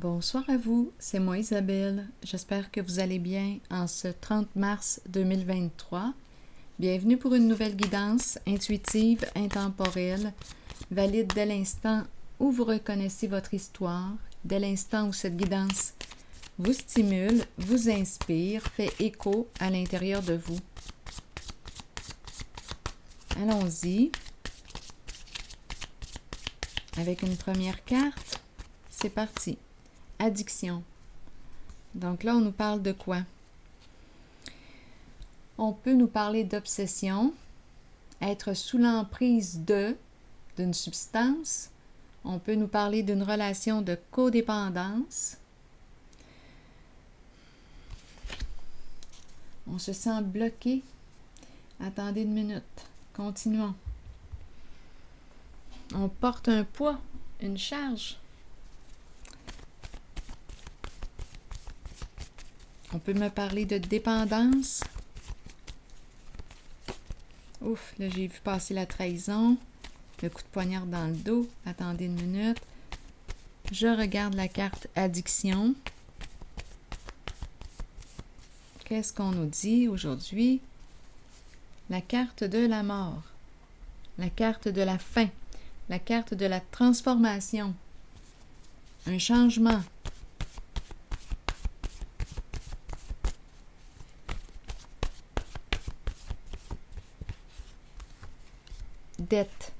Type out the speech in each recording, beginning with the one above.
Bonsoir à vous, c'est moi Isabelle. J'espère que vous allez bien en ce 30 mars 2023. Bienvenue pour une nouvelle guidance intuitive, intemporelle, valide dès l'instant où vous reconnaissez votre histoire, dès l'instant où cette guidance vous stimule, vous inspire, fait écho à l'intérieur de vous. Allons-y. Avec une première carte, c'est parti. Addiction. Donc là, on nous parle de quoi? On peut nous parler d'obsession, être sous l'emprise d'une substance. On peut nous parler d'une relation de codépendance. On se sent bloqué. Attendez une minute. Continuons. On porte un poids, une charge. On peut me parler de dépendance. Ouf, là j'ai vu passer la trahison, le coup de poignard dans le dos. Attendez une minute. Je regarde la carte addiction. Qu'est-ce qu'on nous dit aujourd'hui? La carte de la mort, la carte de la fin, la carte de la transformation, un changement. Dette.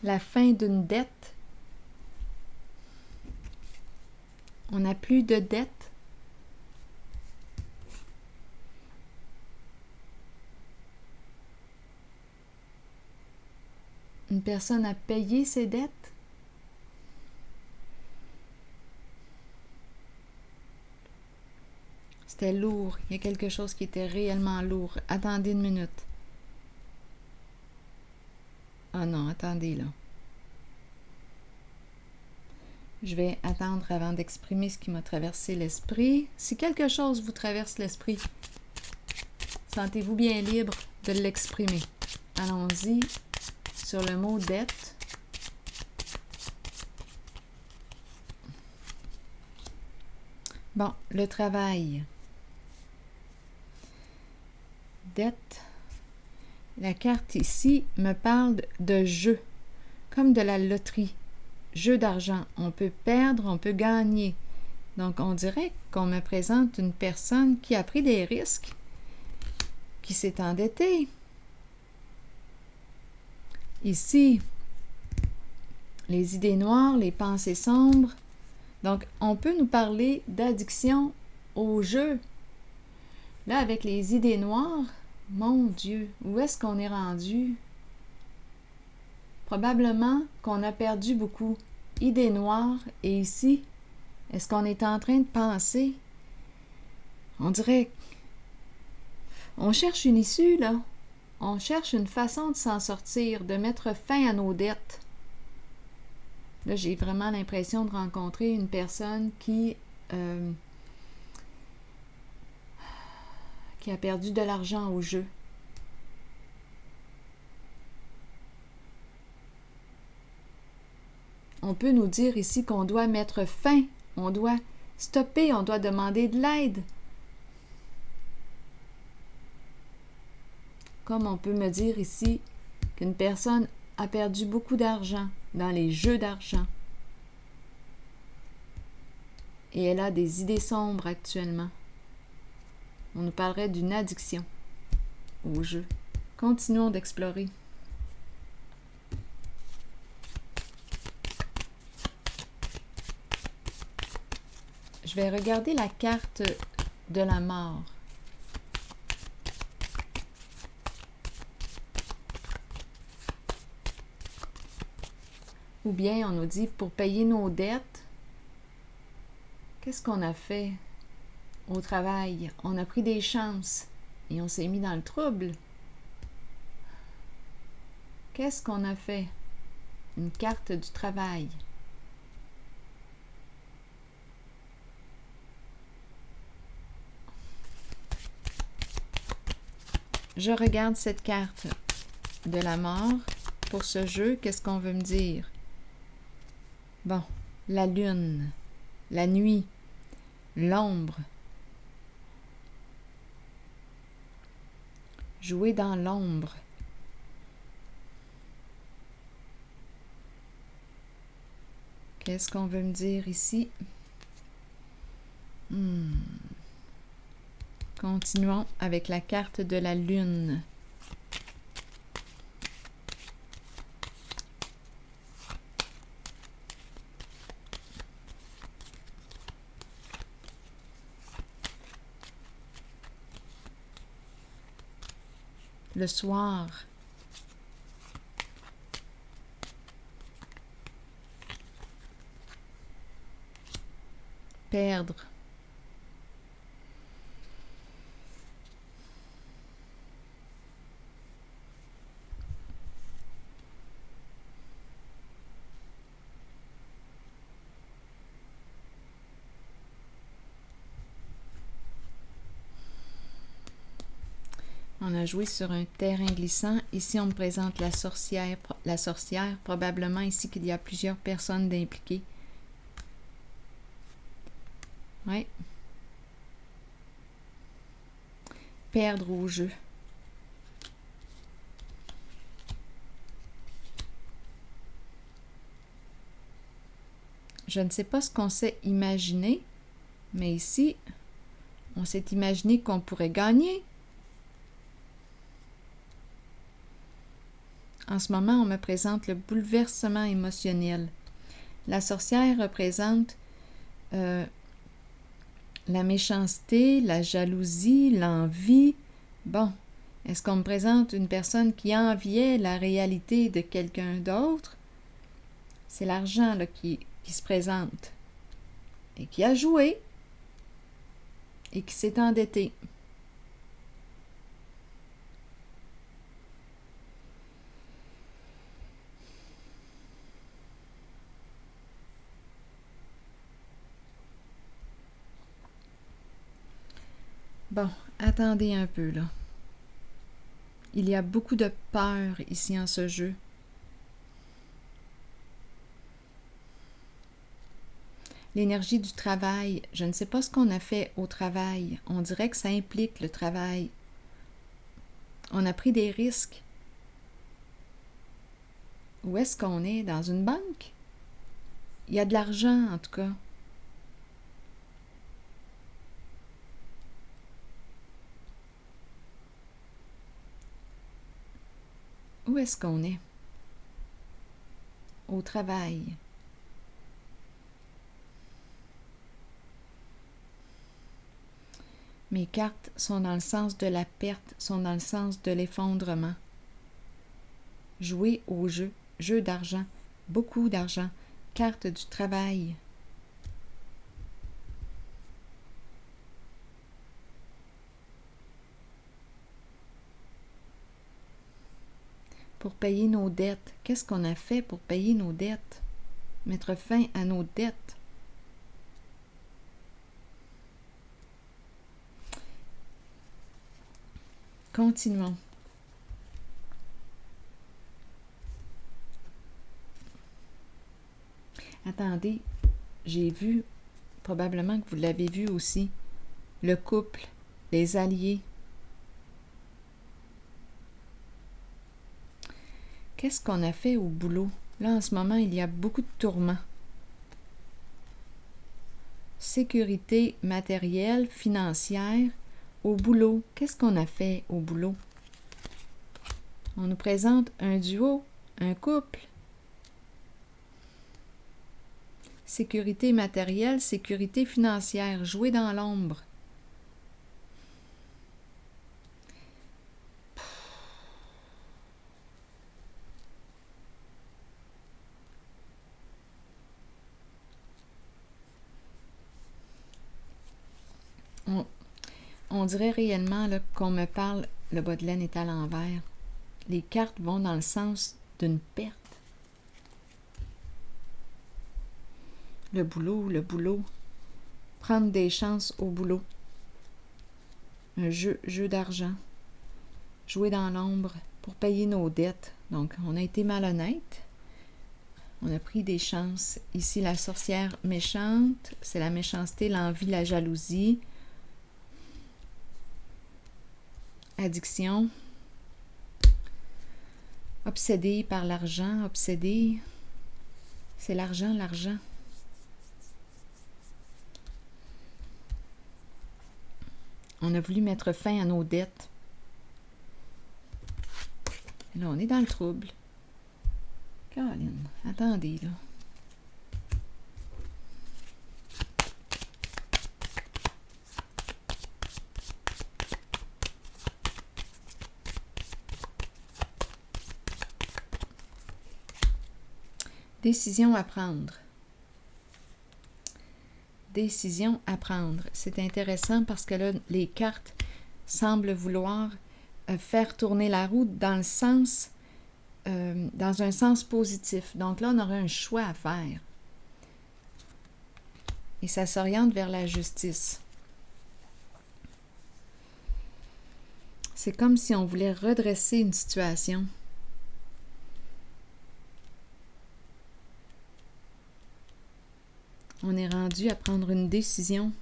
La fin d'une dette. On n'a plus de dette. Une personne a payé ses dettes. C'était lourd. Il y a quelque chose qui était réellement lourd. Attendez une minute. Ah non, attendez là. Je vais attendre avant d'exprimer ce qui m'a traversé l'esprit. Si quelque chose vous traverse l'esprit, sentez-vous bien libre de l'exprimer. Allons-y sur le mot dette. Bon, le travail. Dette. La carte ici me parle de jeu, comme de la loterie. Jeu d'argent. On peut perdre, on peut gagner. Donc, on dirait qu'on me présente une personne qui a pris des risques, qui s'est endettée. Ici, les idées noires, les pensées sombres. Donc, on peut nous parler d'addiction au jeu. Là, avec les idées noires, mon Dieu, où est-ce qu'on est rendu? Probablement qu'on a perdu beaucoup. Idées noires, et ici, est-ce qu'on est en train de penser? On dirait on cherche une issue, là. On cherche une façon de s'en sortir, de mettre fin à nos dettes. Là, j'ai vraiment l'impression de rencontrer une personne qui a perdu de l'argent au jeu. On peut nous dire ici qu'on doit mettre fin, on doit stopper, on doit demander de l'aide. Comme on peut me dire ici qu'une personne a perdu beaucoup d'argent dans les jeux d'argent. Et elle a des idées sombres actuellement. On nous parlerait d'une addiction au jeu. Continuons d'explorer. Je vais regarder la carte de la mort. Ou bien on nous dit pour payer nos dettes, qu'est-ce qu'on a fait au travail? On a pris des chances et on s'est mis dans le trouble. Qu'est-ce qu'on a fait? Une carte du travail. Je regarde cette carte de la mort pour ce jeu. Qu'est-ce qu'on veut me dire? Bon, la lune. la nuit, l'ombre. Jouer dans l'ombre. Qu'est-ce qu'on veut me dire ici? Continuons avec la carte de la lune. Le soir. Perdre. On a joué sur un terrain glissant. Ici, on me présente la sorcière. La sorcière, probablement ici qu'il y a plusieurs personnes impliquées. Oui. Perdre au jeu. Je ne sais pas ce qu'on s'est imaginé, mais ici, on s'est imaginé qu'on pourrait gagner. En ce moment, on me présente le bouleversement émotionnel. La sorcière représente la méchanceté, la jalousie, l'envie. Bon, est-ce qu'on me présente une personne qui enviait la réalité de quelqu'un d'autre? C'est l'argent là, qui se présente et qui a joué et qui s'est endetté. Bon, attendez un peu là. Il y a beaucoup de peur ici en ce jeu. L'énergie du travail, je ne sais pas ce qu'on a fait au travail. On dirait que ça implique le travail. On a pris des risques. Où est-ce qu'on est? Dans une banque? Il y a de l'argent, en tout cas. Où est-ce qu'on est? Au travail. Mes cartes sont dans le sens de la perte, sont dans le sens de l'effondrement. Jouer au jeu, jeu d'argent, beaucoup d'argent, carte du travail. Pour payer nos dettes. Qu'est-ce qu'on a fait pour payer nos dettes? Mettre fin à nos dettes. Continuons. Attendez, j'ai vu, probablement que vous l'avez vu aussi, le couple, les alliés. Qu'est-ce qu'on a fait au boulot? Là, en ce moment, il y a beaucoup de tourments. Sécurité matérielle, financière. Au boulot, qu'est-ce qu'on a fait au boulot? On nous présente un duo, un couple. Sécurité matérielle, sécurité financière, jouer dans l'ombre. On dirait réellement là, qu'on me parle, le bas de laine est à l'envers. Les cartes vont dans le sens d'une perte. Le boulot. Prendre des chances au boulot. Un jeu d'argent. Jouer dans l'ombre pour payer nos dettes. Donc, on a été malhonnête. On a pris des chances. Ici, la sorcière méchante, c'est la méchanceté, l'envie, la jalousie. Addiction. Obsédé par l'argent, obsédé. C'est l'argent, l'argent. On a voulu mettre fin à nos dettes. Et là, on est dans le trouble. Caroline, attendez, là. Décision à prendre. Décision à prendre. C'est intéressant parce que là, les cartes semblent vouloir faire tourner la roue dans le sens, dans un sens positif. Donc là, on aurait un choix à faire. Et ça s'oriente vers la justice. C'est comme si on voulait redresser une situation. On est rendu à prendre une décision.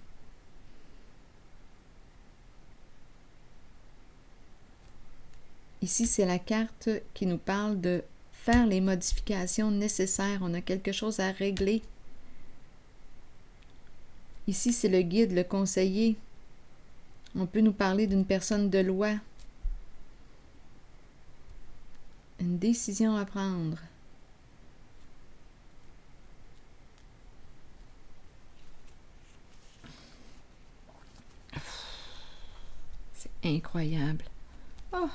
Ici, c'est la carte qui nous parle de faire les modifications nécessaires. On a quelque chose à régler. Ici, c'est le guide, le conseiller. On peut nous parler d'une personne de loi. Une décision à prendre. C'est incroyable. Oh!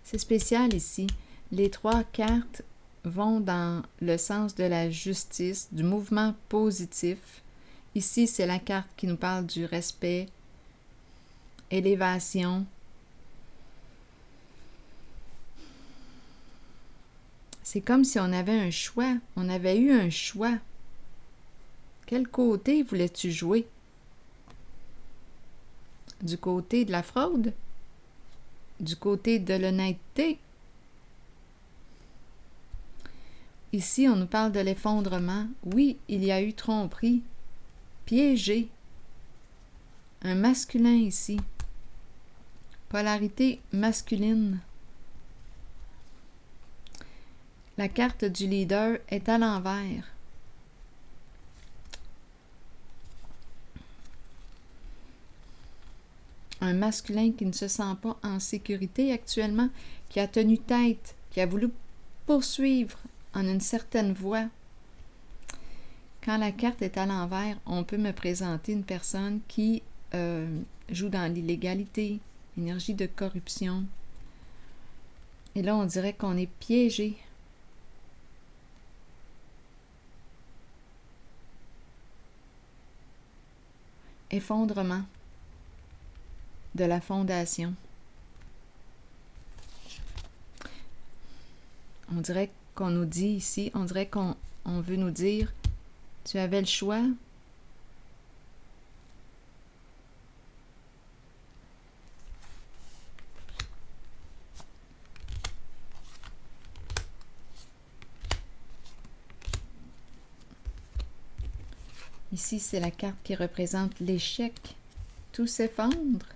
C'est spécial ici. Les 3 cartes vont dans le sens de la justice, du mouvement positif. Ici, c'est la carte qui nous parle du respect, élévation. C'est comme si on avait un choix. On avait eu un choix. Quel côté voulais-tu jouer? Du côté de la fraude? Du côté de l'honnêteté? Ici, on nous parle de l'effondrement. Oui, il y a eu tromperie, piégé. Un masculin ici. Polarité masculine. La carte du leader est à l'envers. Un masculin qui ne se sent pas en sécurité actuellement, qui a tenu tête, qui a voulu poursuivre en une certaine voie. Quand la carte est à l'envers, on peut me présenter une personne qui joue dans l'illégalité, énergie de corruption. Et là, on dirait qu'on est piégé. Effondrement de la fondation. On dirait qu'on nous dit ici, on dirait qu'on veut nous dire, tu avais le choix. Ici, c'est la carte qui représente l'échec. Tout s'effondre.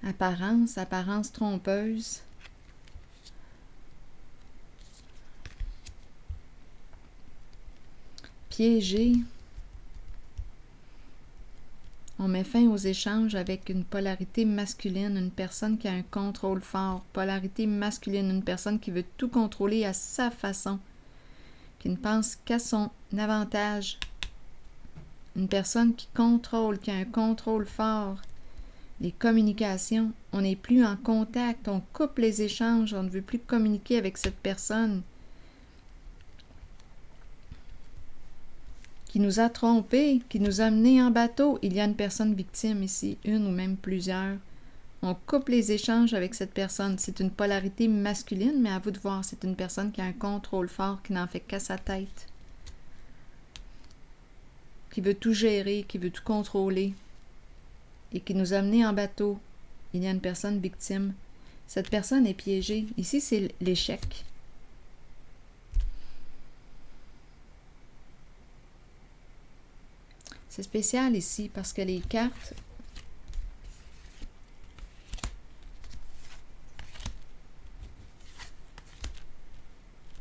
Apparence, apparence trompeuse. Piégé. On met fin aux échanges avec une polarité masculine, une personne qui a un contrôle fort. Polarité masculine, une personne qui veut tout contrôler à sa façon, qui ne pense qu'à son avantage. Une personne qui contrôle, qui a un contrôle fort. Les communications, on n'est plus en contact, on coupe les échanges, on ne veut plus communiquer avec cette personne qui nous a trompés, qui nous a menés en bateau. Il y a une personne victime ici, une ou même plusieurs. On coupe les échanges avec cette personne. C'est une polarité masculine, mais à vous de voir, c'est une personne qui a un contrôle fort, qui n'en fait qu'à sa tête, qui veut tout gérer, qui veut tout contrôler et qui nous a menés en bateau. Il y a une personne victime. Cette personne est piégée. Ici, c'est l'échec. C'est spécial ici parce que les cartes...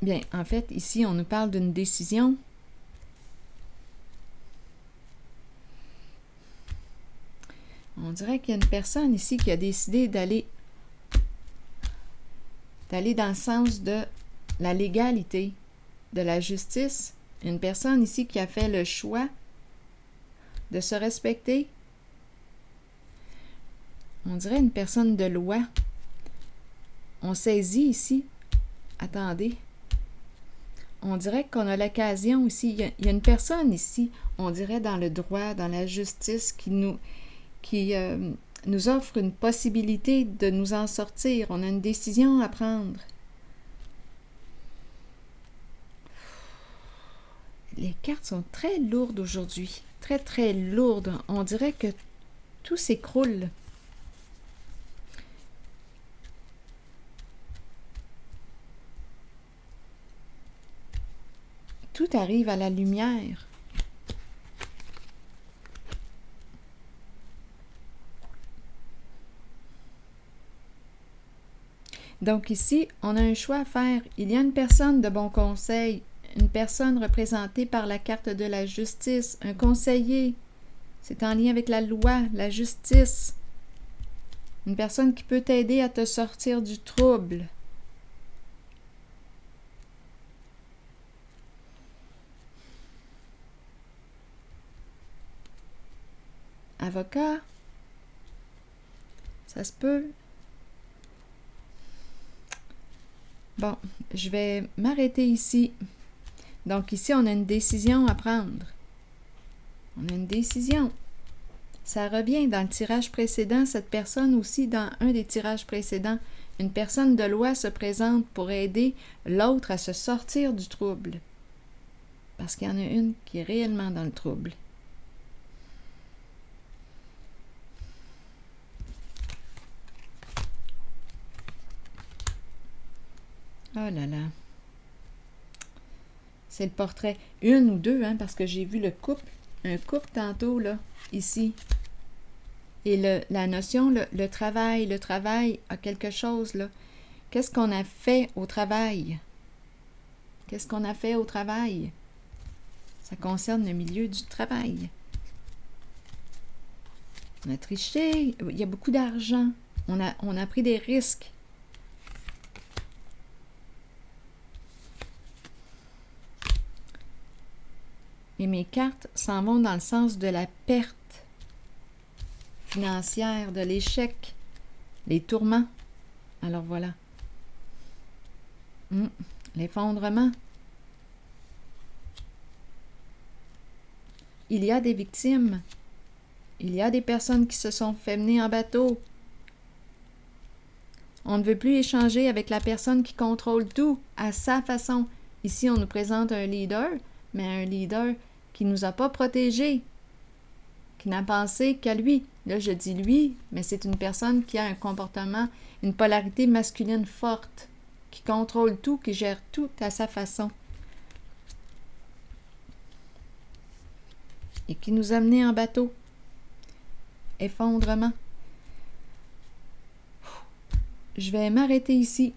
Bien, en fait, ici, on nous parle d'une décision. On dirait qu'il y a une personne ici qui a décidé d'aller dans le sens de la légalité, de la justice. Une personne ici qui a fait le choix de se respecter. On dirait une personne de loi. On saisit ici. Attendez. On dirait qu'on a l'occasion ici. Il y a une personne ici, on dirait dans le droit, dans la justice, qui nous offre une possibilité de nous en sortir. On a une décision à prendre. Les cartes sont très lourdes aujourd'hui. Très, très lourdes. On dirait que tout s'écroule. Tout arrive à la lumière. Donc ici, on a un choix à faire. Il y a une personne de bon conseil, une personne représentée par la carte de la justice, un conseiller. C'est en lien avec la loi, la justice. Une personne qui peut t'aider à te sortir du trouble. Avocat, ça se peut. Bon, je vais m'arrêter ici. Donc ici, on a une décision à prendre. On a une décision. Ça revient dans le tirage précédent, cette personne aussi, dans un des tirages précédents, une personne de loi se présente pour aider l'autre à se sortir du trouble. Parce qu'il y en a une qui est réellement dans le trouble. Oh là là. C'est le portrait. Une ou deux, hein, parce que j'ai vu le couple. Un couple tantôt, là, ici. Et la notion, le travail a quelque chose, là. Qu'est-ce qu'on a fait au travail? Qu'est-ce qu'on a fait au travail? Ça concerne le milieu du travail. On a triché. Il y a beaucoup d'argent. On a pris des risques. Et mes cartes s'en vont dans le sens de la perte financière, de l'échec, les tourments. Alors voilà. L'effondrement. Il y a des victimes. Il y a des personnes qui se sont fait mener en bateau. On ne veut plus échanger avec la personne qui contrôle tout à sa façon. Ici, on nous présente un leader, mais un leader qui ne nous a pas protégés, qui n'a pensé qu'à lui. Là, je dis lui, mais c'est une personne qui a un comportement, une polarité masculine forte, qui contrôle tout, qui gère tout à sa façon. Et qui nous a menés en bateau. Effondrement. Je vais m'arrêter ici.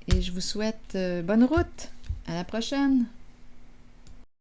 Et je vous souhaite bonne route. À la prochaine.